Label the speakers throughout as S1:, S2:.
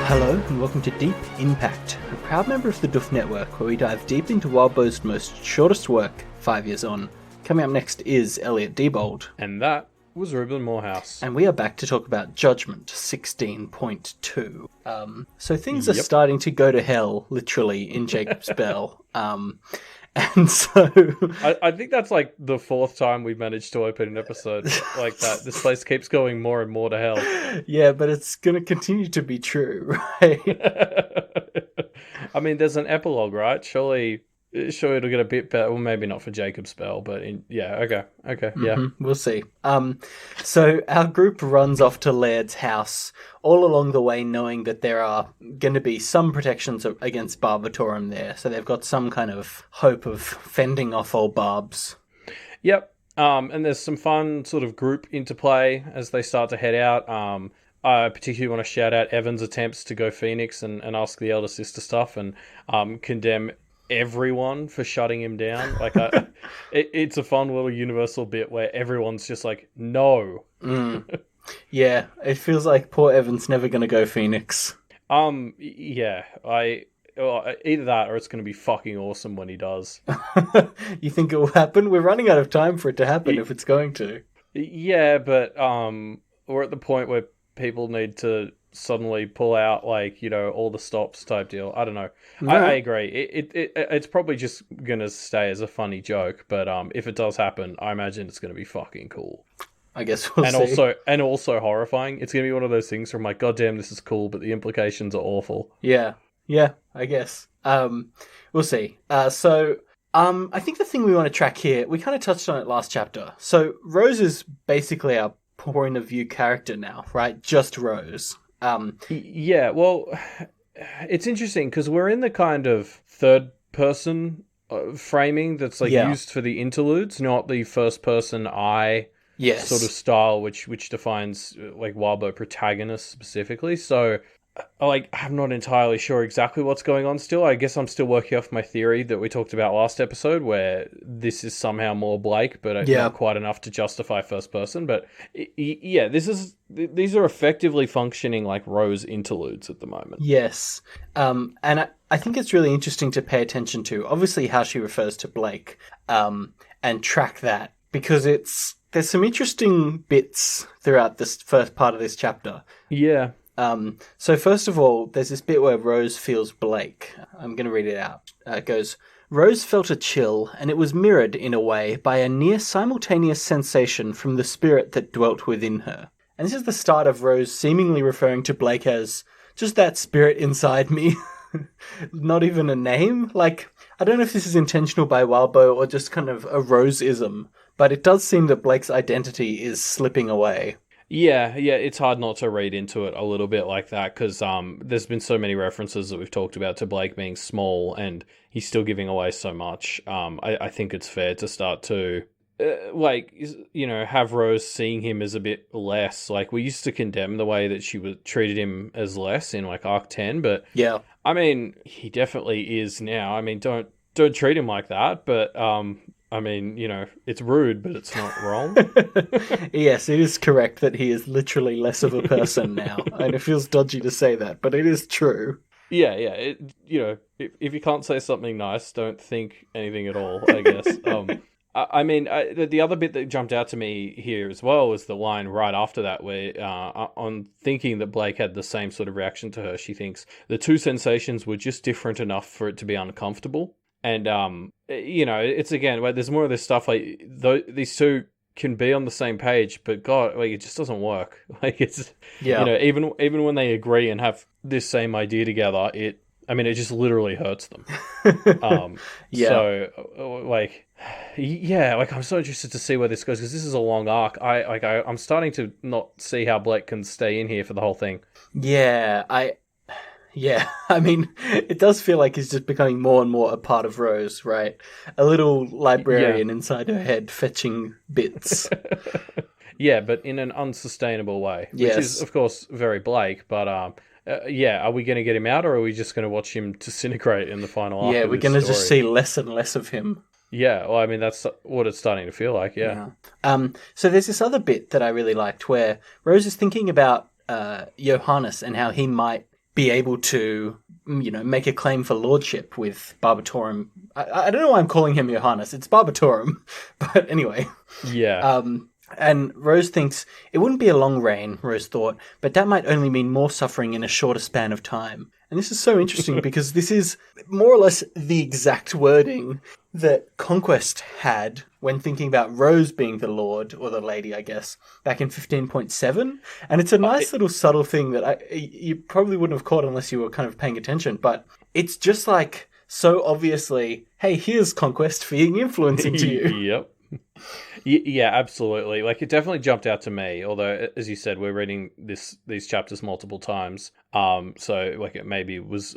S1: Hello and welcome to Deep In Pact, a proud member of the Duff Network where we dive deep into Wildbow's most shortest work, 5 years on. Coming up next is Elliot Diebold.
S2: And that was Ruben Morehouse.
S1: And we are back to talk about Judgment 16.2. So things are starting to go to hell, literally, in Jacob's Bell. And so...
S2: I think that's like the fourth time we've managed to open an episode like that. This place keeps going more and more to hell.
S1: Yeah, but it's going to continue to be true, right?
S2: I mean, there's an epilogue, right? Surely it'll get a bit better. Well, maybe not for Jacob's Bell, but okay, yeah.
S1: We'll see. So our group runs off to Laird's house, all along the way knowing that there are going to be some protections against Barbatorum there, so they've got some kind of hope of fending off old Barbs.
S2: Yep, and there's some fun sort of group interplay as they start to head out. I particularly want to shout out Evan's attempts to go Phoenix and ask the Elder Sister stuff and condemn everyone for shutting him down. Like, it's a fun little universal bit where everyone's just like, no.
S1: Yeah, it feels like poor Evan's never going to go Phoenix.
S2: Yeah, either that or it's going to be fucking awesome when he does.
S1: You think it will happen? We're running out of time for it to happen if it's going to.
S2: Yeah, but we're at the point where people need to suddenly pull out, like, you know, all the stops type deal. I don't know. No. I agree. It's probably just gonna stay as a funny joke, but if it does happen, I imagine it's gonna be fucking cool.
S1: I guess we'll see.
S2: Also horrifying. It's gonna be one of those things where I'm like, God damn, this is cool, but the implications are awful.
S1: Yeah, I guess. We'll see. I think the thing we want to track here, we kind of touched on it last chapter. So Rose is basically our point of view character now, right? Just Rose.
S2: Yeah, well, it's interesting because we're in the kind of third person framing that's like used for the interludes, not the first person eye sort of style, which defines like Wildbow protagonists specifically. So, like, I'm not entirely sure exactly what's going on still. I guess I'm still working off my theory that we talked about last episode, where this is somehow more Blake, but not quite enough to justify first person. But yeah, these are effectively functioning like Rose interludes at the moment.
S1: Yes, and I think it's really interesting to pay attention to, obviously, how she refers to Blake, and track that, because there's some interesting bits throughout this first part of this chapter.
S2: Yeah.
S1: So first of all, there's this bit where Rose feels Blake. I'm going to read it out. It goes, Rose felt a chill, and it was mirrored, in a way, by a near simultaneous sensation from the spirit that dwelt within her. And this is the start of Rose seemingly referring to Blake as just that spirit inside me. Not even a name. Like, I don't know if this is intentional by Wildbow or just kind of a Rose-ism, but it does seem that Blake's identity is slipping away.
S2: Yeah, it's hard not to read into it a little bit like that, because there's been so many references that we've talked about to Blake being small, and he's still giving away so much. I think it's fair to start to, have Rose seeing him as a bit less. Like, we used to condemn the way that she treated him as less in, like, Arc 10, but yeah, I mean, he definitely is now. I mean, don't treat him like that, but I mean, you know, it's rude, but it's not wrong.
S1: Yes, it is correct that he is literally less of a person now. And it feels dodgy to say that, but it is true.
S2: Yeah. If you can't say something nice, don't think anything at all, I guess. The other bit that jumped out to me here as well was the line right after that where, on thinking that Blake had the same sort of reaction to her, she thinks the two sensations were just different enough for it to be uncomfortable. And, it's again, where there's more of this stuff, like, these two can be on the same page, but God, like, it just doesn't work. Like, it's, even when they agree and have this same idea together, it just literally hurts them. So, I'm so interested to see where this goes, because this is a long arc. I'm starting to not see how Blake can stay in here for the whole thing.
S1: Yeah, I mean, it does feel like he's just becoming more and more a part of Rose, right? A little librarian inside her head fetching bits.
S2: Yeah, but in an unsustainable way, which is, of course, very Blake. But, are we going to get him out, or are we just going to watch him disintegrate in the final arc?
S1: Yeah, we're going to just see less and less of him.
S2: Yeah, well, I mean, that's what it's starting to feel like, yeah.
S1: So there's this other bit that I really liked where Rose is thinking about Johannes and how he might be able to, make a claim for lordship with Barbatorum. I don't know why I'm calling him Johannes. It's Barbatorum, but anyway.
S2: Yeah.
S1: And Rose thinks it wouldn't be a long reign, Rose thought, but that might only mean more suffering in a shorter span of time. And this is so interesting because this is more or less the exact wording that Conquest had when thinking about Rose being the Lord, or the Lady, I guess, back in 15.7. And it's a nice little subtle thing that you probably wouldn't have caught unless you were kind of paying attention, but it's just like, so obviously, hey, here's Conquest being influencing to you.
S2: Yep. Yeah, absolutely. Like, it definitely jumped out to me. Although, as you said, we're reading these chapters multiple times. So like it maybe was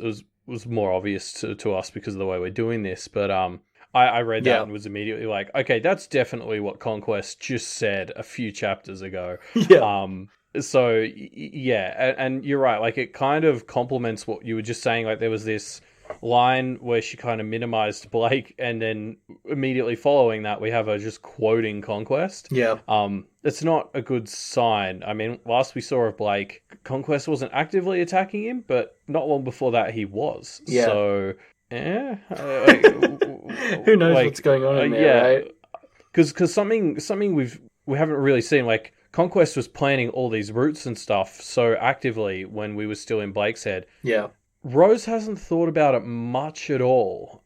S2: more obvious to us because of the way we're doing this. But I read that and was immediately like, okay, that's definitely what Conquest just said a few chapters ago.
S1: Yeah.
S2: So yeah, and you're right. Like, it kind of complements what you were just saying. Like, there was this line where she kind of minimized Blake, and then immediately following that we have her just quoting Conquest.
S1: Yeah.
S2: It's not a good sign. I mean, last we saw of Blake, Conquest wasn't actively attacking him, but not long before that he was.
S1: Yeah.
S2: So
S1: who knows what's going on in there, right?
S2: Because something we haven't really seen. Like, Conquest was planning all these routes and stuff so actively when we were still in Blake's head.
S1: Yeah.
S2: Rose hasn't thought about it much at all.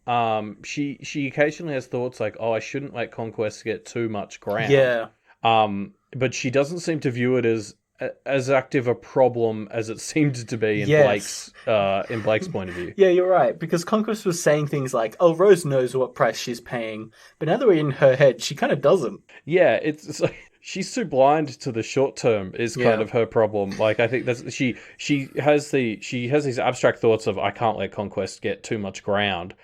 S2: She occasionally has thoughts like, "Oh, I shouldn't let Conquest get too much ground."
S1: Yeah.
S2: But she doesn't seem to view it as active a problem as it seemed to be in Blake's point of view.
S1: Yeah, you're right, because Conquest was saying things like, "Oh, Rose knows what price she's paying," but now that we're in her head, she kind of doesn't.
S2: Yeah, it's like, she's too blind to the short term is kind of her problem. Like, I think that's she has these abstract thoughts of, I can't let Conquest get too much ground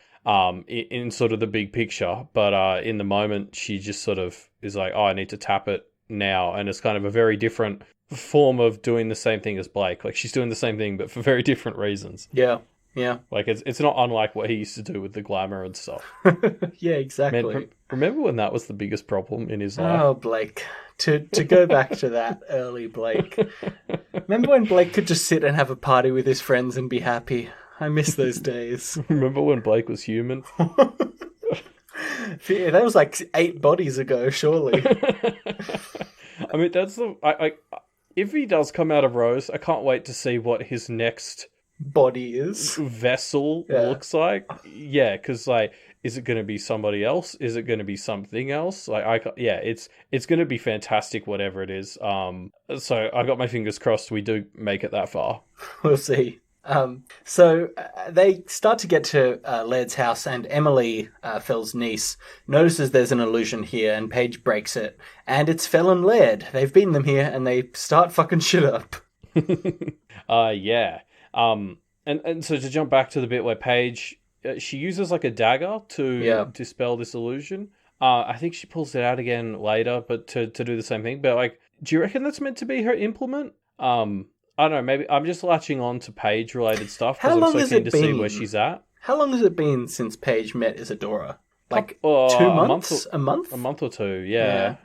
S2: in sort of the big picture, but in the moment she just sort of is like, oh, I need to tap it now, and it's kind of a very different form of doing the same thing as Blake. Like, she's doing the same thing but for very different reasons.
S1: Yeah. Yeah.
S2: Like, it's not unlike what he used to do with the glamour and stuff.
S1: Yeah, exactly.
S2: Man, remember when that was the biggest problem in his life?
S1: Oh, Blake. To go back to that early Blake. Remember when Blake could just sit and have a party with his friends and be happy? I miss those days.
S2: Remember when Blake was human?
S1: Yeah, that was like 8 bodies ago, surely.
S2: I mean, if he does come out of Rose, I can't wait to see what his next
S1: body is.
S2: Vessel looks like. Yeah, because like, is it going to be somebody else? Is it going to be something else? Like, it's going to be fantastic, whatever it is. So I got my fingers crossed we do make it that far.
S1: We'll see. So they start to get to Laird's house, and Emily, Fell's niece, notices there's an illusion here, and Paige breaks it. And it's Fell and Laird. They've beaten them here, and they start fucking shit up.
S2: Yeah. And so to jump back to the bit where Paige, she uses like a dagger to dispel this illusion. I think she pulls it out again later, but to do the same thing. But like, do you reckon that's meant to be her implement? I don't know, maybe I'm just latching on to Paige-related stuff because I'm so keen to see where she's at.
S1: How long has it been since Paige met Isadora? Like 2 months? A month?
S2: A month or two, yeah.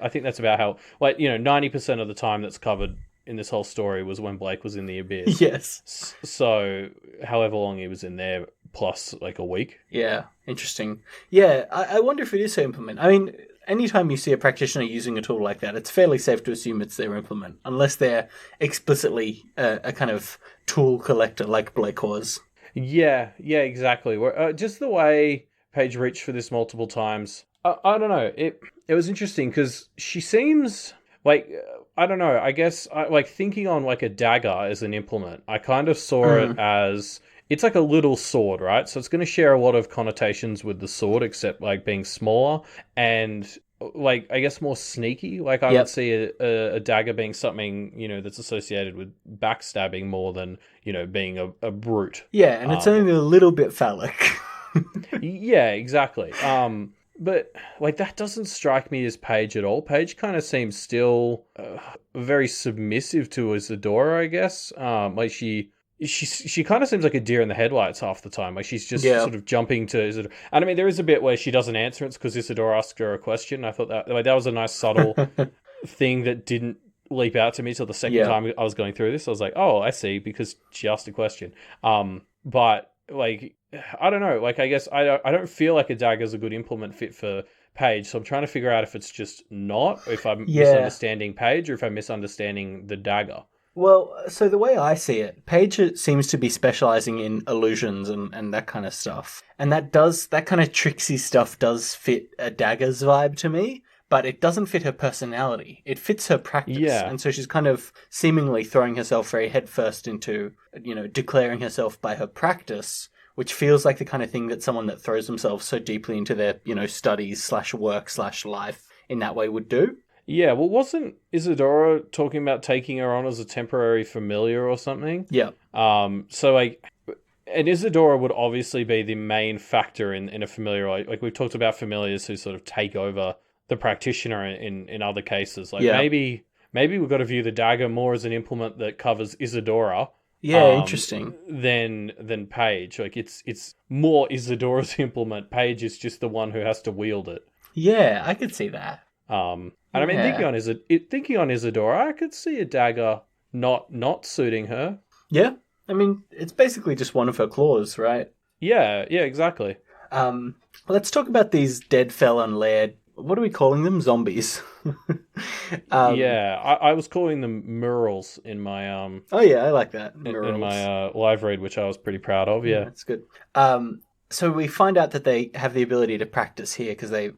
S2: I think that's about how, like, 90% of the time that's covered in this whole story was when Blake was in the Abyss.
S1: Yes.
S2: So, however long he was in there, plus like a week.
S1: Yeah, interesting. Yeah, I wonder if it is her implement. I mean, anytime you see a practitioner using a tool like that, it's fairly safe to assume it's their implement, unless they're explicitly a kind of tool collector like Blake was.
S2: Yeah, exactly. Just the way Paige reached for this multiple times. I don't know. It was interesting because she seems like, I don't know. I guess like thinking on like a dagger as an implement, I kind of saw it as, it's like a little sword, right? So it's going to share a lot of connotations with the sword, except like being smaller and like, I guess more sneaky. Like, I would see a dagger being something, that's associated with backstabbing more than, being a brute.
S1: Yeah, and it's only a little bit phallic.
S2: Yeah, exactly. But like, that doesn't strike me as Paige at all. Paige kind of seems still very submissive to Isadora, I guess. Like she kind of seems like a deer in the headlights half the time. Like, she's just sort of jumping to Isadora. And I mean, there is a bit where she doesn't answer. It's because Isadora asked her a question. I thought that was a nice subtle thing that didn't leap out to me till the second
S1: Yeah.
S2: time I was going through this. I was like, oh, I see, because she asked a question. But like, I don't know. Like, I guess I don't feel like a dagger is a good implement fit for Paige. So I'm trying to figure out if it's just not, if I'm
S1: Yeah.
S2: misunderstanding Paige, or if I'm misunderstanding the dagger.
S1: Well, so the way I see it, Paige seems to be specializing in illusions and that kind of stuff. And that kind of tricksy stuff does fit a dagger's vibe to me, but it doesn't fit her personality. It fits her practice.
S2: Yeah.
S1: And so she's kind of seemingly throwing herself very headfirst into, declaring herself by her practice, which feels like the kind of thing that someone that throws themselves so deeply into their, studies slash work slash life in that way would do.
S2: Yeah, well, wasn't Isadora talking about taking her on as a temporary familiar or something?
S1: Yeah.
S2: So like, and Isadora would obviously be the main factor in a familiar. Like we've talked about familiars who sort of take over the practitioner in other cases. Like
S1: Yeah.
S2: maybe we've got to view the dagger more as an implement that covers Isadora.
S1: Yeah, interesting.
S2: Than Paige. Like it's more Isadora's implement. Paige is just the one who has to wield it.
S1: Yeah, I could see that.
S2: And I mean,
S1: Yeah.
S2: thinking on Isadora, I could see a dagger not suiting her.
S1: Yeah, I mean, it's basically just one of her claws, right?
S2: Yeah, exactly.
S1: Let's talk about these dead fell and Laird. What are we calling them? Zombies.
S2: Yeah, I was calling them murals in my
S1: Oh yeah, I like that.
S2: in
S1: Murals.
S2: my live read, which I was pretty proud of.
S1: Yeah,
S2: Yeah,
S1: that's good. So we find out that they have the ability to practice here because they,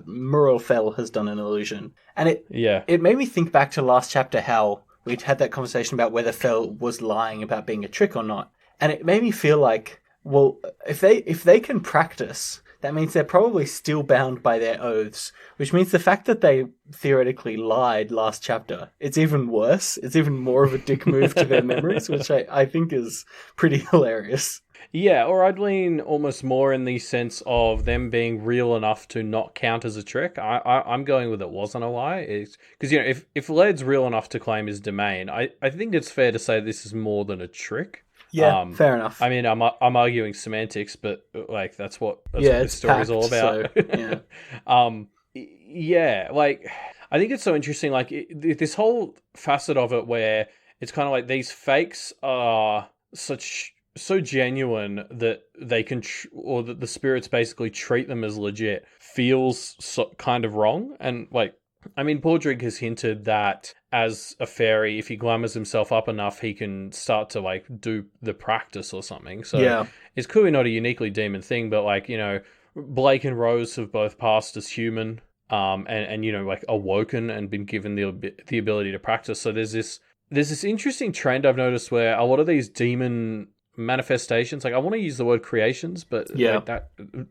S1: Mural Fell has done an illusion, and
S2: yeah,
S1: it made me think back to last chapter how we'd had that conversation about whether Fell was lying about being a trick or not, and it made me feel like, well, if they can practice, that means they're probably still bound by their oaths, which means the fact that they theoretically lied last chapter, it's even worse. It's even more of a dick move to their memories, which I think is pretty hilarious.
S2: yeah. Or I'd lean almost more in the sense of them being real enough to not count as a trick. I'm going with it wasn't a lie. It's because if Laird's real enough to claim his domain, I think it's fair to say this is more than a trick.
S1: Yeah, fair enough.
S2: I mean, I'm arguing semantics, but like that's what this
S1: It's
S2: story's all
S1: packed,
S2: about.
S1: so, yeah.
S2: Yeah, like I think it's so interesting. Like this whole facet of it, where it's kind of like these fakes are so genuine that they can, or that the spirits basically treat them as legit, feels kind of wrong. And like, I mean, Bordrig has hinted that as a fairy, if he glamours himself up enough, he can start to like do the practice or something. So
S1: Yeah.
S2: it's clearly not a uniquely demon thing, but like, Blake and Rose have both passed as human, and like awoken and been given the ability to practice. So there's this interesting trend I've noticed where a lot of these demon manifestations, like I want to use the word creations, but
S1: Yeah.
S2: like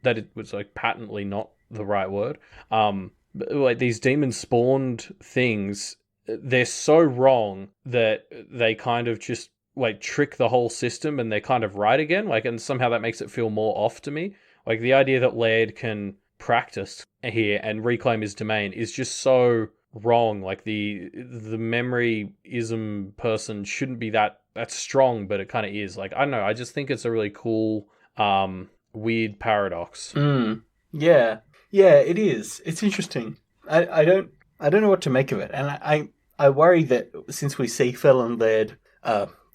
S2: that it was like patently not the right word. But, like these demon spawned things, they're so wrong that they kind of just like trick the whole system, and they're kind of right again. Like, and somehow that makes it feel more off to me. Like the idea that Laird can practice here and reclaim his domain is just so wrong. Like the memoryism person shouldn't be that strong, but it kind of is. Like I don't know. I just think it's a really cool, weird paradox.
S1: Yeah. Yeah, it is. It's interesting. I don't know what to make of it, and I worry that since we see Fel and Laird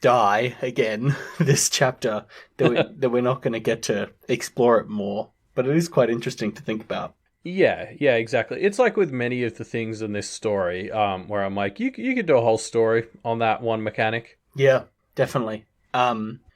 S1: die again this chapter, that we're not going to get to explore it more. But it is quite interesting to think about.
S2: Yeah, exactly. It's like with many of the things in this story, where I'm like, you could do a whole story on that one mechanic.
S1: Yeah, definitely.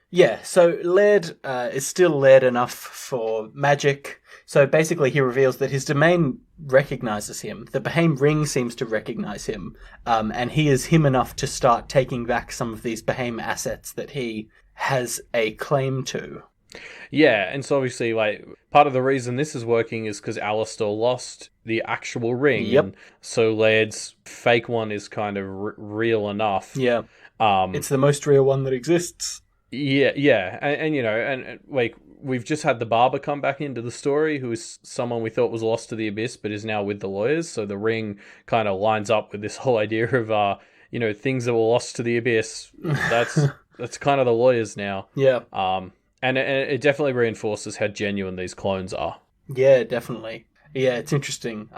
S1: Yeah, so Laird is still Laird enough for magic. So basically he reveals that his domain recognizes him. The Behaim ring seems to recognize him. And he is him enough to start taking back some of these Behaim assets that he has a claim to.
S2: Yeah, and so obviously, like, part of the reason this is working is because Alistair lost the actual ring.
S1: Yep.
S2: And so Laird's fake one is kind of real enough.
S1: Yeah. It's the most real one that exists.
S2: Yeah. And like, we've just had the barber come back into the story, who is someone we thought was lost to the abyss, but is now with the lawyers. So the ring kind of lines up with this whole idea of, things that were lost to the abyss. That's kind of the lawyers now.
S1: Yeah.
S2: And it definitely reinforces how genuine these clones are.
S1: Yeah, definitely. Yeah, it's interesting.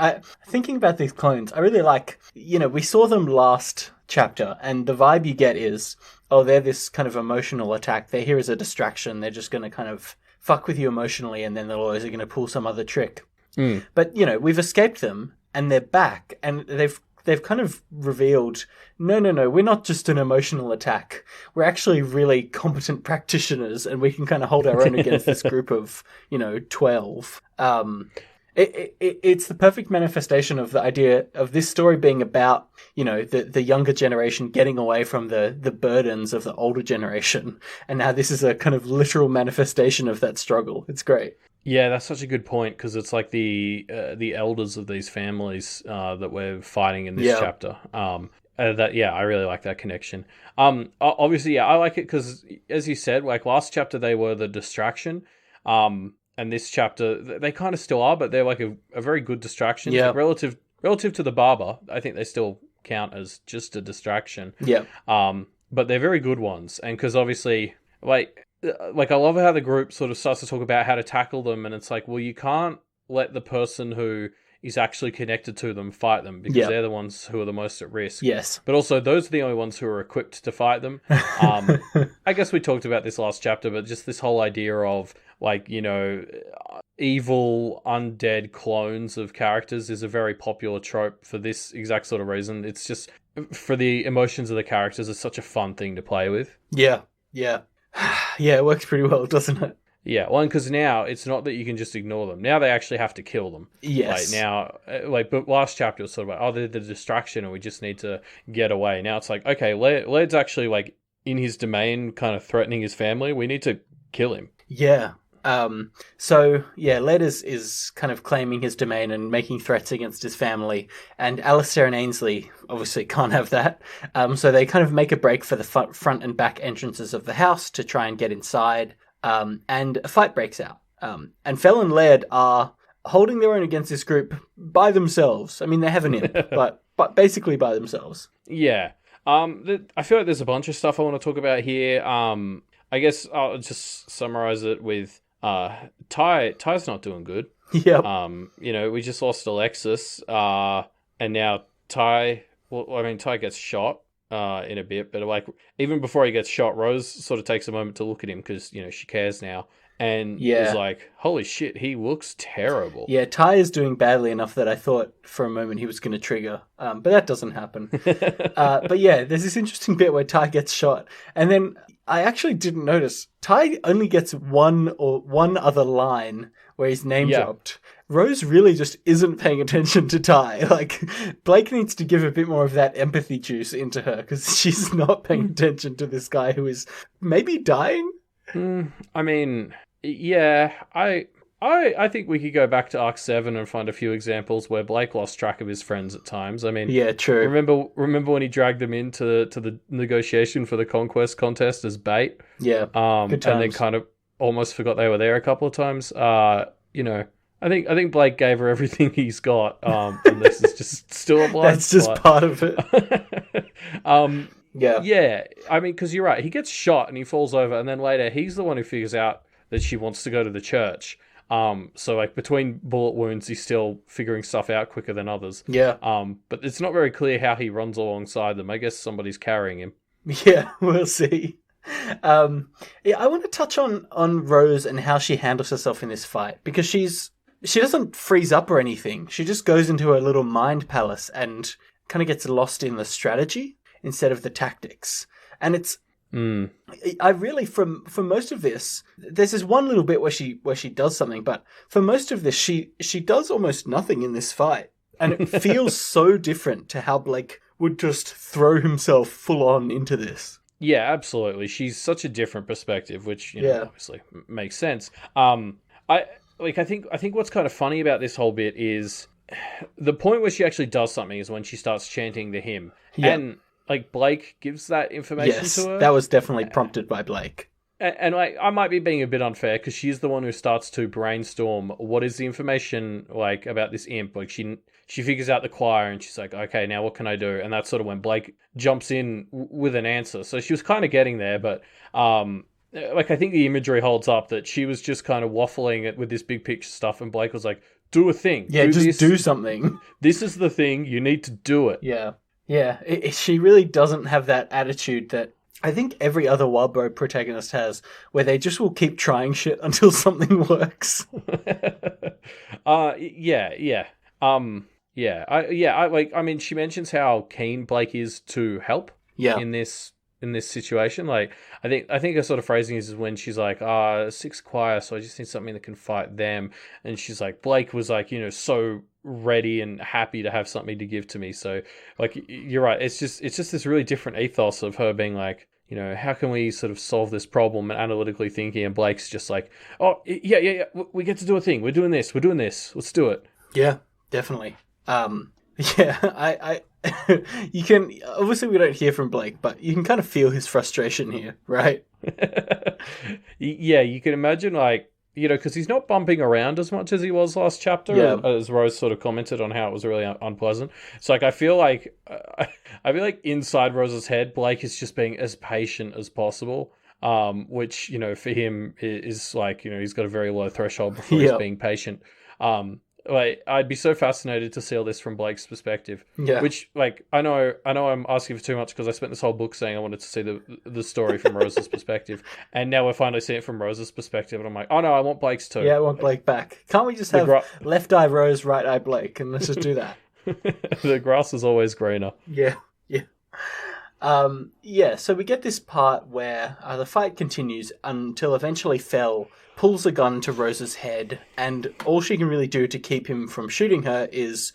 S1: Thinking about these clones, I really like, we saw them last chapter, and the vibe you get is, oh, they're this kind of emotional attack. They're here as a distraction. They're just going to kind of fuck with you emotionally, and then they're always going to pull some other trick.
S2: Mm.
S1: But, we've escaped them, and they're back, and they've kind of revealed, no, we're not just an emotional attack. We're actually really competent practitioners, and we can kind of hold our own against this group of, 12. It's the perfect manifestation of the idea of this story being about, the younger generation getting away from the burdens of the older generation. And now this is a kind of literal manifestation of that struggle. It's great.
S2: Yeah, that's such a good point because it's like the elders of these families that we're fighting in this chapter. I really like that connection. Obviously, yeah, I like it because, as you said, like last chapter they were the distraction, and this chapter they kind of still are, but they're like a very good distraction.
S1: Yeah.
S2: Like relative to the barber, I think they still count as just a distraction.
S1: Yeah.
S2: But they're very good ones, and because obviously, like I love how the group sort of starts to talk about how to tackle them, and it's like, well, you can't let the person who is actually connected to them fight them because they're the ones who are the most at risk.
S1: Yes.
S2: But also, those are the only ones who are equipped to fight them. I guess we talked about this last chapter, but just this whole idea of like, evil undead clones of characters is a very popular trope for this exact sort of reason. It's just for the emotions of the characters, it's such a fun thing to play with.
S1: Yeah. Yeah. Yeah, it works pretty well, doesn't it?
S2: Yeah, well, because now it's not that you can just ignore them. Now they actually have to kill them.
S1: Yes.
S2: But last chapter was sort of like, oh, they're the distraction and we just need to get away. Now it's like, okay, Laird's actually like in his domain, kind of threatening his family. We need to kill him.
S1: Yeah. Laird is kind of claiming his domain and making threats against his family, and Alistair and Ainsley obviously can't have that. So they kind of make a break for the front and back entrances of the house to try and get inside, and a fight breaks out. And Fell and Laird are holding their own against this group by themselves. I mean, they have an imp, but basically by themselves.
S2: Yeah. I feel like there's a bunch of stuff I want to talk about here. I guess I'll just summarize it with Ty's not doing good.
S1: Yeah.
S2: We just lost Alexis, and now Ty. Well, I mean, Ty gets shot in a bit, but like even before he gets shot, Rose sort of takes a moment to look at him because she cares now, and is like, "Holy shit, he looks terrible."
S1: Yeah, Ty is doing badly enough that I thought for a moment he was going to trigger, but that doesn't happen. But yeah, there's this interesting bit where Ty gets shot, and then I actually didn't notice Ty only gets one other line where he's name dropped. Rose really just isn't paying attention to Ty. Like, Blake needs to give a bit more of that empathy juice into her because she's not paying attention to this guy who is maybe dying.
S2: I mean, yeah, I think we could go back to Arc 7 and find a few examples where Blake lost track of his friends at times. I mean,
S1: yeah, true.
S2: Remember when he dragged them into the negotiation for the conquest contest as bait?
S1: Yeah, good times.
S2: And then kind of almost forgot they were there a couple of times. I think Blake gave her everything he's got, and this is just still a blind
S1: That's just part of it.
S2: Yeah. I mean, because you're right. He gets shot and he falls over, and then later he's the one who figures out that she wants to go to the church. So like between bullet wounds, he's still figuring stuff out quicker than others.
S1: Yeah.
S2: But it's not very clear how he runs alongside them. I guess somebody's carrying him.
S1: Yeah, we'll see. I want to touch on Rose and how she handles herself in this fight because she doesn't freeze up or anything. She just goes into her little mind palace and kind of gets lost in the strategy instead of the tactics. And it's I really, for most of this, there's this one little bit where she does something, but for most of this, she does almost nothing in this fight, and it feels so different to how Blake would just throw himself full on into this.
S2: Yeah, absolutely. She's such a different perspective, which obviously makes sense. I think what's kind of funny about this whole bit is the point where she actually does something is when she starts chanting the hymn, and like Blake gives that information to her.
S1: That was definitely prompted by Blake.
S2: And like I might be being a bit unfair because she's the one who starts to brainstorm what is the information like about this imp. Like she figures out the choir and she's like, okay, now what can I do? And that's sort of when Blake jumps in with an answer. So she was kind of getting there, but I think the imagery holds up that she was just kind of waffling it with this big picture stuff, and Blake was like, do a thing.
S1: Yeah,
S2: do
S1: just
S2: this.
S1: do something.
S2: This is the thing. You need to do it.
S1: Yeah. Yeah. She really doesn't have that attitude that I think every other Wildbow protagonist has, where they just will keep trying shit until something works.
S2: Yeah. I mean, she mentions how keen Blake is to help
S1: Yeah.
S2: in this situation. Like, I think her sort of phrasing is when she's like, six choir, so I just need something that can fight them. And she's like, Blake was like, so ready and happy to have something to give to me. So, like, you're right. It's just this really different ethos of her being like, how can we sort of solve this problem and analytically thinking, and Blake's just like, oh, yeah, we get to do a thing. We're doing this. Let's do it.
S1: Yeah, definitely. I you can, obviously we don't hear from Blake, but you can kind of feel his frustration here, right?
S2: Yeah, you can imagine, like, because he's not bumping around as much as he was last chapter,
S1: Yeah.
S2: as Rose sort of commented on how it was really unpleasant. So, like, I feel like inside Rose's head, Blake is just being as patient as possible, which, for him is like, he's got a very low threshold before he's being patient. Like, I'd be so fascinated to see all this from Blake's perspective.
S1: Yeah.
S2: Which, like, I know I'm asking for too much because I spent this whole book saying I wanted to see the story from Rose's perspective, and now we're finally seeing it from Rose's perspective, and I'm like, oh no, I want Blake's too.
S1: Yeah, I want Blake back. Can't we just have left eye Rose, right eye Blake, and let's just do that?
S2: The grass is always greener.
S1: Yeah. So we get this part where the fight continues until eventually Fel pulls a gun to Rose's head, and all she can really do to keep him from shooting her is,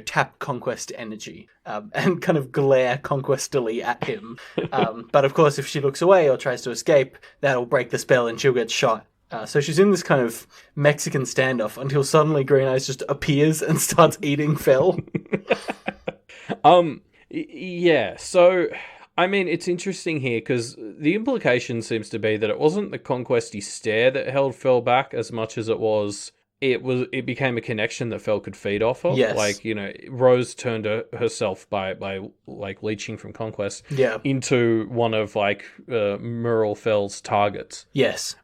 S1: tap Conquest energy and kind of glare conquestily at him. But of course, if she looks away or tries to escape, that'll break the spell and she'll get shot. So she's in this kind of Mexican standoff until suddenly Green Eyes just appears and starts eating Fel.
S2: Yeah, so, I mean, it's interesting here because the implication seems to be that it wasn't the conquesty stare that held Fel back as much as it became a connection that Fel could feed off of.
S1: Yes.
S2: Like, Rose turned herself by like leeching from Conquest into one of like Merle Fel's targets.
S1: Yes.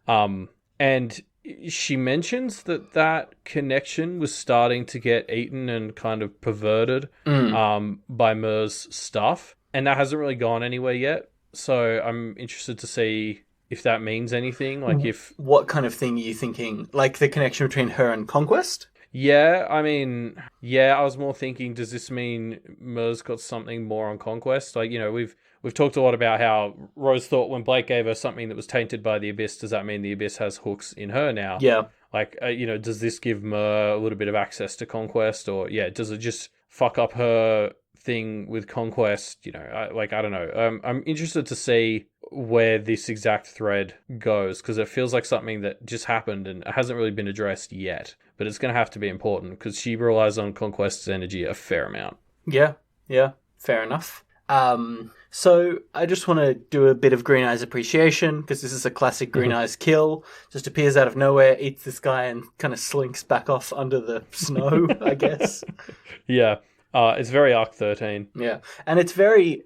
S2: And she mentions that connection was starting to get eaten and kind of perverted by Mer's stuff, and that hasn't really gone anywhere yet. So I'm interested to see if that means anything. Like,
S1: what kind of thing are you thinking? Like the connection between her and Conquest?
S2: Yeah, I mean, I was more thinking, does this mean Mer's got something more on Conquest? Like, we've talked a lot about how Rose thought when Blake gave her something that was tainted by the Abyss, does that mean the Abyss has hooks in her now?
S1: Yeah.
S2: Like, does this give Mer a little bit of access to Conquest? Or, does it just fuck up her thing with Conquest? I don't know. I'm interested to see where this exact thread goes, because it feels like something that just happened and hasn't really been addressed yet. But it's going to have to be important, because she relies on Conquest's energy a fair amount.
S1: Yeah, fair enough. So I just want to do a bit of Green Eyes appreciation, because this is a classic Green Eyes kill. Just appears out of nowhere, eats this guy, and kind of slinks back off under the snow, I guess.
S2: Yeah. It's very Arc 13.
S1: Yeah. And it's very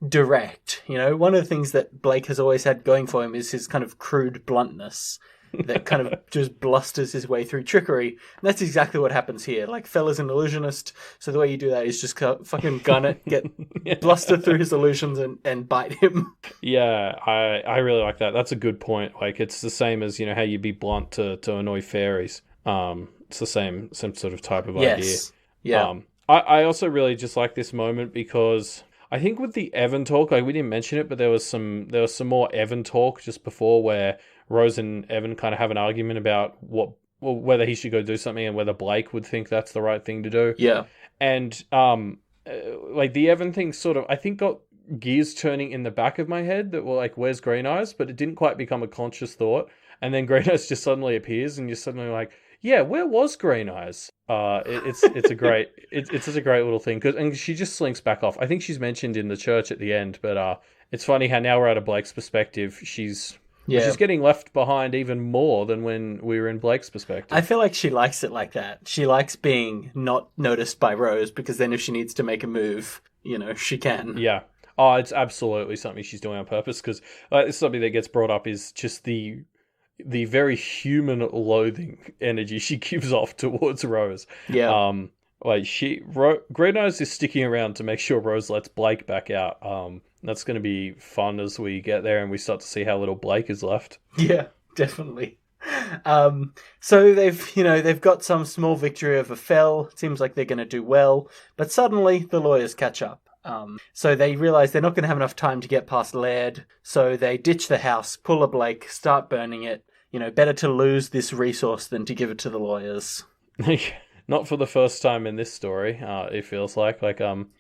S1: direct. One of the things that Blake has always had going for him is his kind of crude bluntness that kind of just blusters his way through trickery. And that's exactly what happens here. Like, Fella's an illusionist, so the way you do that is just fucking gun it, get bluster through his illusions and bite him.
S2: Yeah, I really like that. That's a good point. Like, it's the same as, how you be blunt to annoy fairies. It's the same sort of type of idea.
S1: Yeah.
S2: I also really just like this moment because I think with the Evan talk, like, we didn't mention it, but there was some more Evan talk just before where Rose and Evan kind of have an argument about whether he should go do something and whether Blake would think that's the right thing to do.
S1: Yeah.
S2: And like, the Evan thing sort of, I think, got gears turning in the back of my head that were like, where's Green Eyes? But it didn't quite become a conscious thought. And then Green Eyes just suddenly appears and you're suddenly like, yeah, where was Green Eyes? It's a great little thing, and she just slinks back off. I think she's mentioned in the church at the end, but it's funny how now we're out of Blake's perspective. She's getting left behind even more than when we were in Blake's perspective.
S1: I feel like she likes it like that. She likes being not noticed by Rose, because then if she needs to make a move, she can.
S2: Yeah. Oh, it's absolutely something she's doing on purpose, because it's something that gets brought up is just the the very human loathing energy she gives off towards Rose.
S1: Yeah.
S2: Like Grey Nose is sticking around to make sure Rose lets Blake back out. That's going to be fun as we get there and we start to see how little Blake is left.
S1: Yeah, definitely. So they've got some small victory over Fell. Seems like they're going to do well, but suddenly the lawyers catch up. So they realize they're not going to have enough time to get past Laird. So they ditch the house, pull a Blake, start burning it. Better to lose this resource than to give it to the lawyers.
S2: Not for the first time in this story. It feels like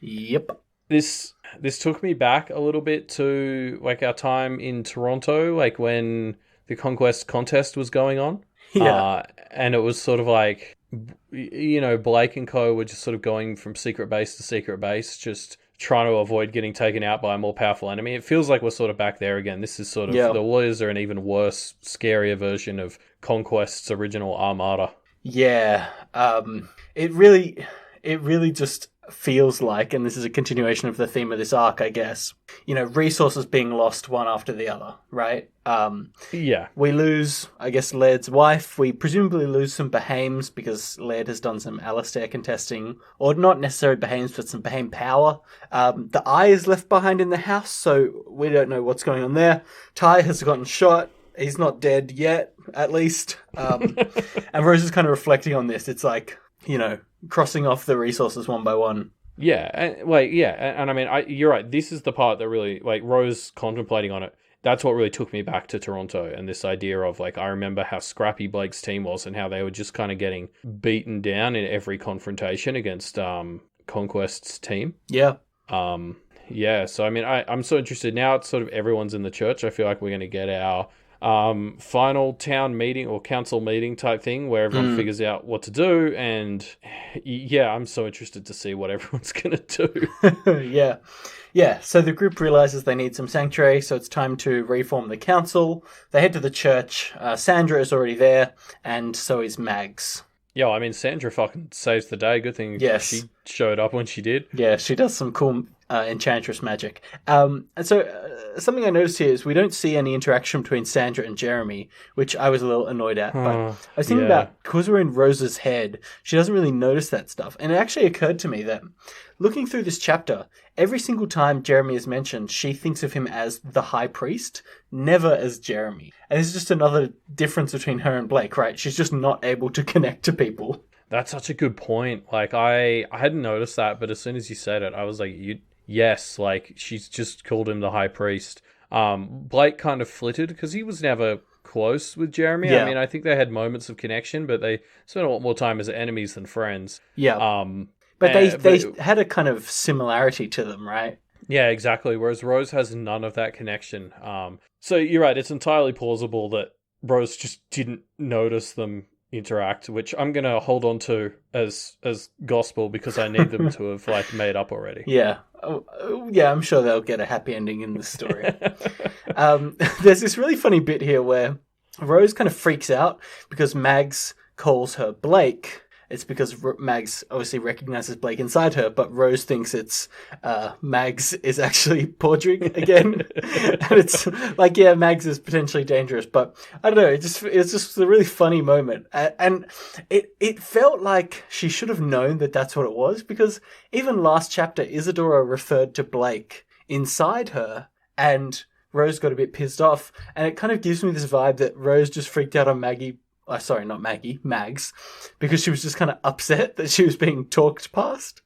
S1: Yep.
S2: This took me back a little bit to like our time in Toronto, like when the Conquest contest was going on.
S1: Yeah.
S2: And it was sort of like, Blake and co were just sort of going from secret base to secret base, just trying to avoid getting taken out by a more powerful enemy. It feels like we're sort of back there again. This is sort of, the lawyers are an even worse, scarier version of Conquest's original Armada.
S1: Yeah. It really just feels like, and this is a continuation of the theme of this arc, I guess, resources being lost one after the other, right?
S2: Yeah.
S1: We lose, I guess, Laird's wife. We presumably lose some Behames because Laird has done some Alistair contesting, or not necessarily Behames, but some Behame power. The Eye is left behind in the house, so we don't know what's going on there. Ty has gotten shot. He's not dead yet, at least. And Rose is kind of reflecting on this. It's like, crossing off the resources one by one.
S2: Yeah, and I mean, you're right. This is the part that really, like, Rose contemplating on it. That's what really took me back to Toronto and this idea of, like, I remember how scrappy Blake's team was and how they were just kind of getting beaten down in every confrontation against Conquest's team.
S1: Yeah.
S2: Yeah, so I mean, I'm so interested now. It's sort of everyone's in the church. I feel like we're going to get our final town meeting or council meeting type thing where everyone figures out what to do. And yeah, I'm so interested to see what everyone's going to do.
S1: Yeah. So the group realizes they need some sanctuary, so it's time to reform the council. They head to the church. Sandra is already there, and so is Mags.
S2: Yeah, I mean, Sandra fucking saves the day. Good thing she showed up when she did.
S1: Yeah, she does some cool enchantress magic. And so something I noticed here is we don't see any interaction between Sandra and Jeremy, which I was a little annoyed at. But I was thinking about, because we're in Rose's head, she doesn't really notice that stuff. And it actually occurred to me that looking through this chapter, every single time Jeremy is mentioned, she thinks of him as the High Priest, never as Jeremy. And this is just another difference between her and Blake, right? She's just not able to connect to people.
S2: That's such a good point. Like, I hadn't noticed that, but as soon as you said it, I was like, yes, like, she's just called him the High Priest. Blake kind of flitted because he was never close with Jeremy.
S1: Yeah.
S2: I mean, I think they had moments of connection, but they spent a lot more time as enemies than friends.
S1: Yeah. But they had a kind of similarity to them, right?
S2: Yeah, exactly. Whereas Rose has none of that connection. So you're right. It's entirely plausible that Rose just didn't notice them interact, which I'm going to hold on to as gospel because I need them to have like made up already.
S1: Yeah. Yeah, I'm sure they'll get a happy ending in this story. There's this really funny bit here where Rose kind of freaks out because Mags calls her Blake. It's because Mags obviously recognizes Blake inside her, but Rose thinks it's Mags is actually Podrick again. And it's like, yeah, Mags is potentially dangerous, but I don't know. It's just a really funny moment. And it felt like she should have known that that's what it was, because even last chapter, Isadora referred to Blake inside her, and Rose got a bit pissed off. And it kind of gives me this vibe that Rose just freaked out on Mags, because she was just kind of upset that she was being talked past.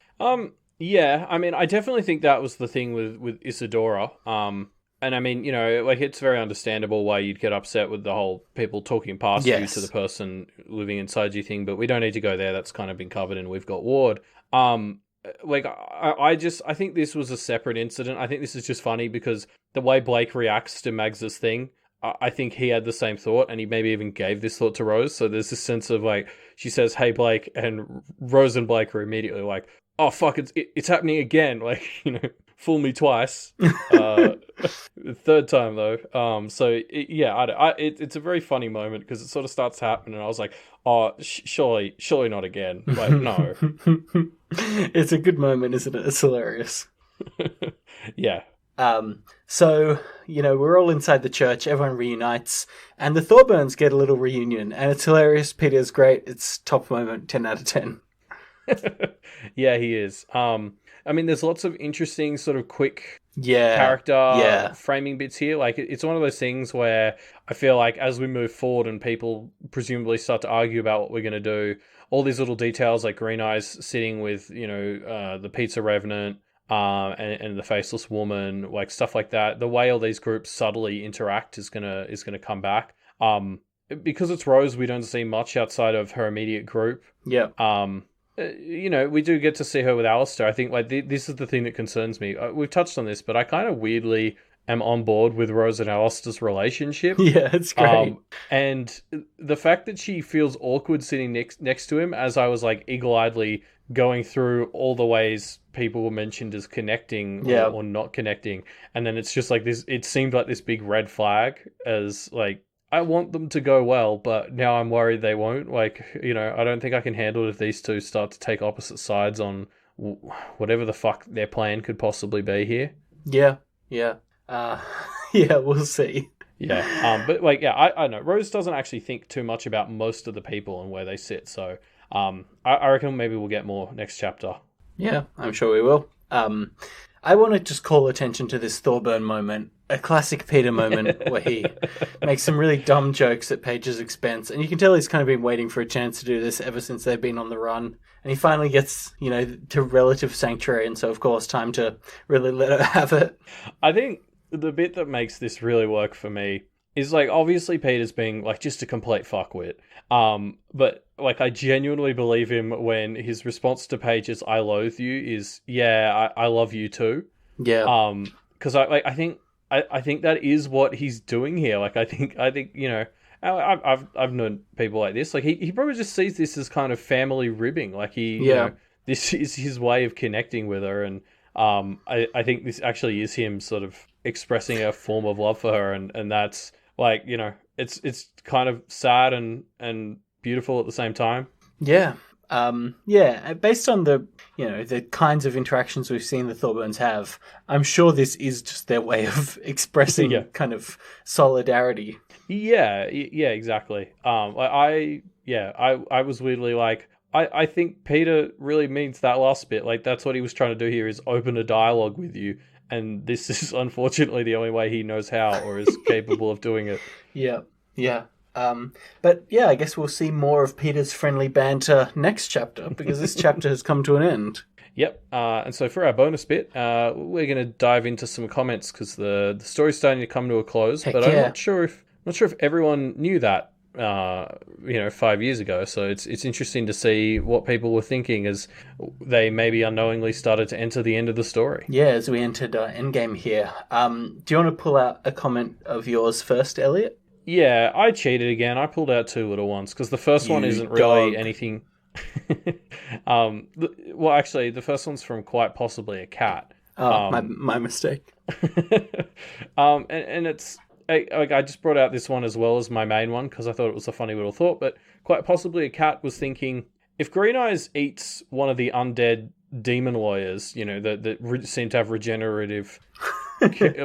S2: Yeah, I mean, I definitely think that was the thing with Isadora. And I mean, like, it's very understandable why you'd get upset with the whole people talking past you to the person living inside you thing, but we don't need to go there. That's kind of been covered and we've got Ward. Like, I think this was a separate incident. I think this is just funny because the way Blake reacts to Mags's thing, I think he had the same thought, and he maybe even gave this thought to Rose. So there's this sense of, like, she says, "Hey, Blake," and Rose and Blake are immediately like, "Oh, fuck, it's happening again." Like, fool me twice. Third time, though. So, it's a very funny moment because it sort of starts happening, and I was like, "Oh, surely not again." Like, no.
S1: It's a good moment, isn't it? It's hilarious.
S2: Yeah.
S1: So, we're all inside the church, everyone reunites, and the Thorburns get a little reunion, and it's hilarious. Peter's great. It's top moment, 10 out of 10.
S2: Yeah, he is. I mean, there's lots of interesting sort of quick
S1: Yeah,
S2: character
S1: yeah,
S2: framing bits here. Like, it's one of those things where I feel like as we move forward and people presumably start to argue about what we're going to do, all these little details like Green Eyes sitting with, the Pizza Revenant, and the Faceless Woman, like stuff like that. The way all these groups subtly interact is gonna come back. Because it's Rose, we don't see much outside of her immediate group.
S1: yeah.
S2: We do get to see her with Alistair. I think like this is the thing that concerns me. We've touched on this, but I kind of weirdly am on board with Rose and Alistair's relationship.
S1: Yeah, it's great.
S2: And the fact that she feels awkward sitting next to him, as I was like eagle-eyedly going through all the ways people were mentioned as connecting
S1: Yeah.
S2: or not connecting, and then it's just like this. It seemed like this big red flag, as like I want them to go well, but now I'm worried they won't. Like, I don't think I can handle it if these two start to take opposite sides on whatever the fuck their plan could possibly be here.
S1: Yeah, yeah. Yeah, we'll see.
S2: Yeah, but like, yeah, I know Rose doesn't actually think too much about most of the people and where they sit, so I reckon maybe we'll get more next chapter.
S1: Yeah, I'm sure we will. I want to just call attention to this Thorburn moment, a classic Peter moment where he makes some really dumb jokes at Paige's expense, and you can tell he's kind of been waiting for a chance to do this ever since they've been on the run, and he finally gets, to relative sanctuary, and so of course time to really let her have it.
S2: I think the bit that makes this really work for me is like obviously Peter's being like just a complete fuckwit. But like I genuinely believe him when his response to Paige's "I loathe you" is "Yeah, I love you too."
S1: Yeah.
S2: Because I think that is what he's doing here. Like I think I've known people like this. Like he probably just sees this as kind of family ribbing. Like this is his way of connecting with her, and I think this actually is him sort of expressing a form of love for her, and that's like it's kind of sad and beautiful at the same time.
S1: Yeah. Based on the kinds of interactions we've seen the Thorburns have, I'm sure this is just their way of expressing kind of solidarity.
S2: Yeah, exactly. I was weirdly like, I think Peter really means that last bit. Like, that's what he was trying to do here, is open a dialogue with you. And this is unfortunately the only way he knows how or is capable of doing it.
S1: Yeah. But yeah, I guess we'll see more of Peter's friendly banter next chapter, because this chapter has come to an end.
S2: Yep. And so for our bonus bit, we're going to dive into some comments because the story's starting to come to a close.
S1: Heck
S2: but
S1: yeah.
S2: I'm not sure if everyone knew that 5 years ago. So it's interesting to see what people were thinking as they maybe unknowingly started to enter the end of the story.
S1: Yeah, as we entered Endgame here. Do you want to pull out a comment of yours first, Elliot?
S2: Yeah, I cheated again. I pulled out two little ones because the first one isn't really anything. Well, actually, the first one's from quite possibly a cat.
S1: Oh, my mistake.
S2: And it's I just brought out this one as well as my main one because I thought it was a funny little thought. But quite possibly a cat was thinking, if Green Eyes eats one of the undead demon lawyers, that seem to have regenerative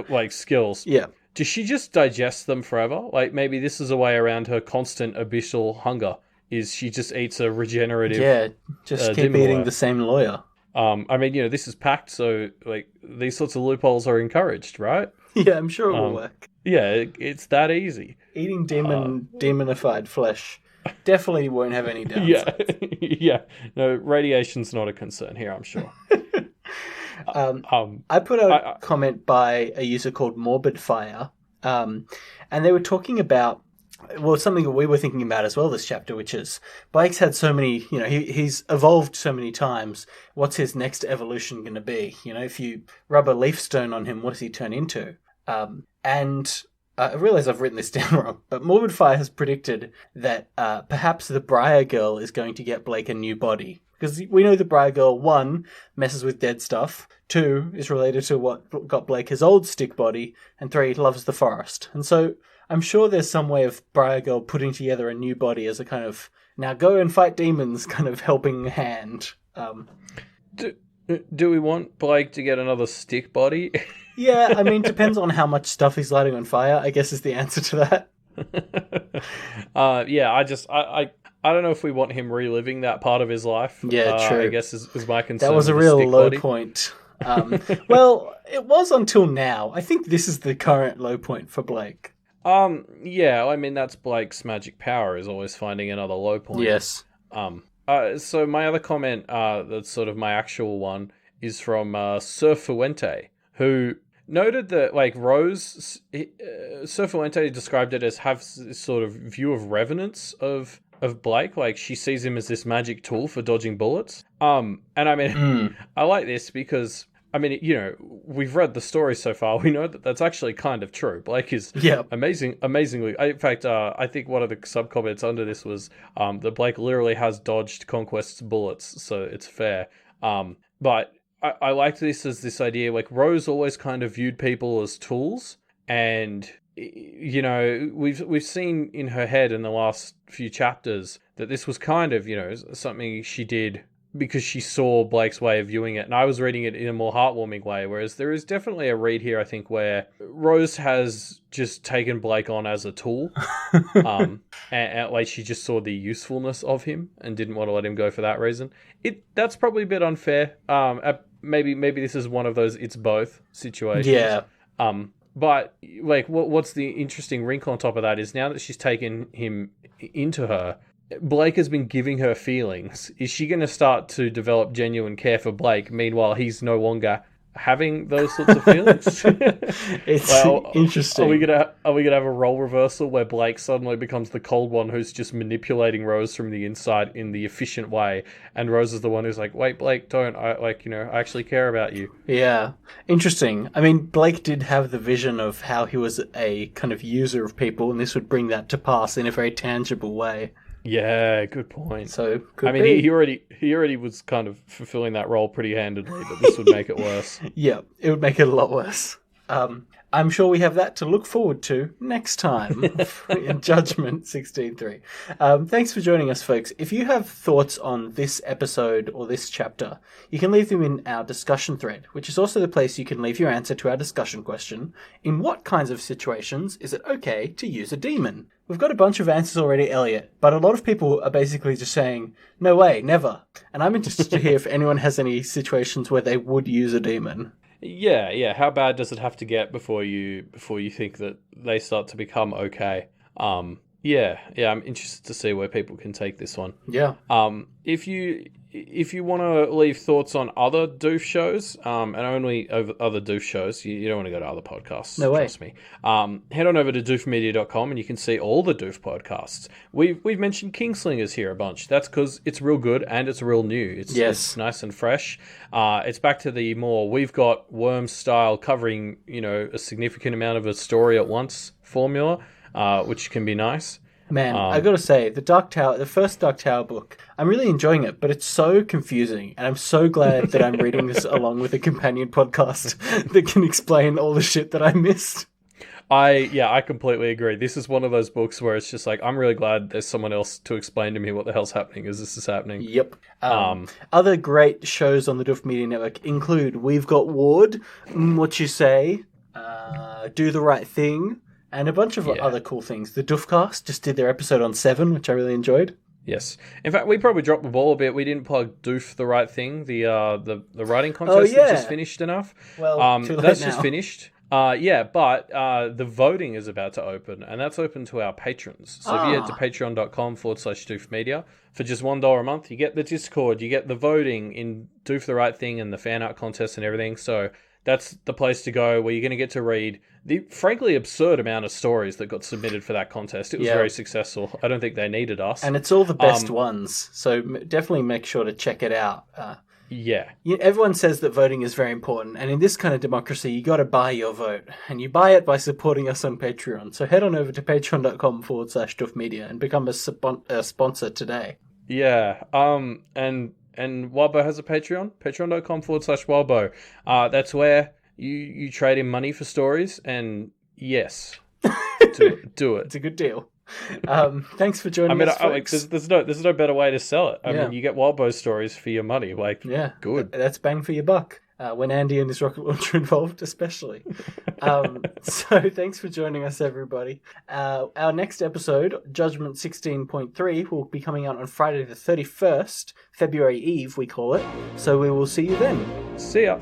S2: like skills.
S1: Yeah.
S2: Does she just digest them forever? Like maybe this is a way around her constant abyssal hunger. Is she just eats a regenerative?
S1: Yeah, just keep eating the same lawyer.
S2: I mean, this is Pact, so like these sorts of loopholes are encouraged, right?
S1: Yeah, I'm sure it will work.
S2: Yeah, it's that easy.
S1: Eating demonified flesh definitely won't have any downsides.
S2: Yeah. No, radiation's not a concern here, I'm sure.
S1: I put out a comment by a user called Morbid Fire, and they were talking about, well, something that we were thinking about as well this chapter, which is Blake's had so many, he's evolved so many times. What's his next evolution going to be? If you rub a leaf stone on him, what does he turn into? And I realize I've written this down wrong, but Morbid Fire has predicted that perhaps the Briar Girl is going to get Blake a new body. Because we know the Briar Girl, 1, messes with dead stuff, 2, is related to what got Blake his old stick body, and 3, loves the forest. And so I'm sure there's some way of Briar Girl putting together a new body as a kind of, now go and fight demons kind of helping hand.
S2: Do we want Blake to get another stick body?
S1: Yeah, I mean, depends on how much stuff he's lighting on fire, I guess is the answer to that.
S2: Yeah, I don't know if we want him reliving that part of his life.
S1: Yeah,
S2: I
S1: true.
S2: guess is my
S1: That
S2: concern
S1: was a
S2: with his
S1: real
S2: stick
S1: low
S2: body.
S1: point. Well, it was until now. I think this is the current low point for Blake.
S2: Yeah, I mean that's Blake's magic power is always finding another low point.
S1: Yes.
S2: So my other comment, that's sort of my actual one, is from Sir Fuente, who noted that like Sir Fuente described it as have this sort of view of revenance of Blake, like she sees him as this magic tool for dodging bullets. And I mean, I like this because I mean, we've read the story so far. We know that that's actually kind of true. Blake is amazingly. In fact, I think one of the sub comments under this was that Blake literally has dodged Conquest's bullets, so it's fair. But I liked this as this idea. Like Rose always kind of viewed people as tools, and we've seen in her head in the last few chapters that this was kind of something she did because she saw Blake's way of viewing it, and I was reading it in a more heartwarming way, whereas there is definitely a read here, I think, where Rose has just taken Blake on as a tool, and like she just saw the usefulness of him and didn't want to let him go for that reason. That's probably a bit unfair. Maybe this is one of those it's both situations.
S1: Yeah.
S2: But like, what's the interesting wrinkle on top of that is now that she's taken him into her, Blake has been giving her feelings. Is she going to start to develop genuine care for Blake? Meanwhile, he's no longer having those sorts of feelings.
S1: It's interesting.
S2: Are we gonna have a role reversal where Blake suddenly becomes the cold one who's just manipulating Rose from the inside in the efficient way, and Rose is the one who's like, "Wait, Blake, don't! I actually care about you."
S1: Yeah, interesting. I mean, Blake did have the vision of how he was a kind of user of people, and this would bring that to pass in a very tangible way.
S2: Yeah, good point.
S1: So,
S2: he already was kind of fulfilling that role pretty handedly, but this would make it worse.
S1: Yeah, it would make it a lot worse. I'm sure we have that to look forward to next time in Judgment 16.3. Thanks for joining us, folks. If you have thoughts on this episode or this chapter, you can leave them in our discussion thread, which is also the place you can leave your answer to our discussion question: in what kinds of situations is it okay to use a demon? We've got a bunch of answers already, Elliot, but a lot of people are basically just saying, no way, never. And I'm interested to hear if anyone has any situations where they would use a demon.
S2: Yeah. How bad does it have to get before you think that they start to become okay? Yeah. I'm interested to see where people can take this one.
S1: Yeah.
S2: If you want to leave thoughts on other Doof shows, and only over other Doof shows, you don't want to go to other podcasts.
S1: No way.
S2: Trust me. Head on over to doofmedia.com and you can see all the Doof podcasts. We've mentioned Kingslingers here a bunch. That's because it's real good and it's real new. It's nice and fresh. It's back to the more we've got Worm style covering a significant amount of a story at once formula, which can be nice.
S1: Man, I gotta say, the first Dark Tower book, I'm really enjoying it, but it's so confusing, and I'm so glad that I'm reading this along with a companion podcast that can explain all the shit that I missed.
S2: I completely agree. This is one of those books where it's just like, I'm really glad there's someone else to explain to me what the hell's happening as this is happening.
S1: Yep. Other great shows on the Doof Media Network include We've Got Ward, What You Say, Do the Right Thing, and a bunch of other cool things. The Doofcast just did their episode on Seven, which I really enjoyed.
S2: Yes. In fact, we probably dropped the ball a bit. We didn't plug Doof the Right Thing, the writing contest that just finished enough.
S1: Well, too late
S2: that's
S1: now.
S2: just finished. But the voting is about to open, and that's open to our patrons. So if you head to patreon.com/doofmedia, for just $1 a month, you get the Discord, you get the voting in Doof the Right Thing and the fan art contest and everything. So that's the place to go where you're going to get to read the frankly absurd amount of stories that got submitted for that contest. It was very successful. I don't think they needed us.
S1: And it's all the best ones. So definitely make sure to check it out. Everyone says that voting is very important. And in this kind of democracy, you got to buy your vote. And you buy it by supporting us on Patreon. So head on over to patreon.com/doofmedia and become a sponsor today.
S2: Yeah. And Wildbow has a Patreon, patreon.com/Wildbow. That's where you trade in money for stories, and yes, do it.
S1: It's a good deal. Thanks for joining us, folks.
S2: There's no better way to sell it. I mean, you get Wildbow stories for your money. Good.
S1: That's bang for your buck. when Andy and his rocket launcher involved, especially. So thanks for joining us, everybody. Our next episode, Judgment 16.3, will be coming out on Friday the 31st, February Eve, we call it. So we will see you then.
S2: See ya.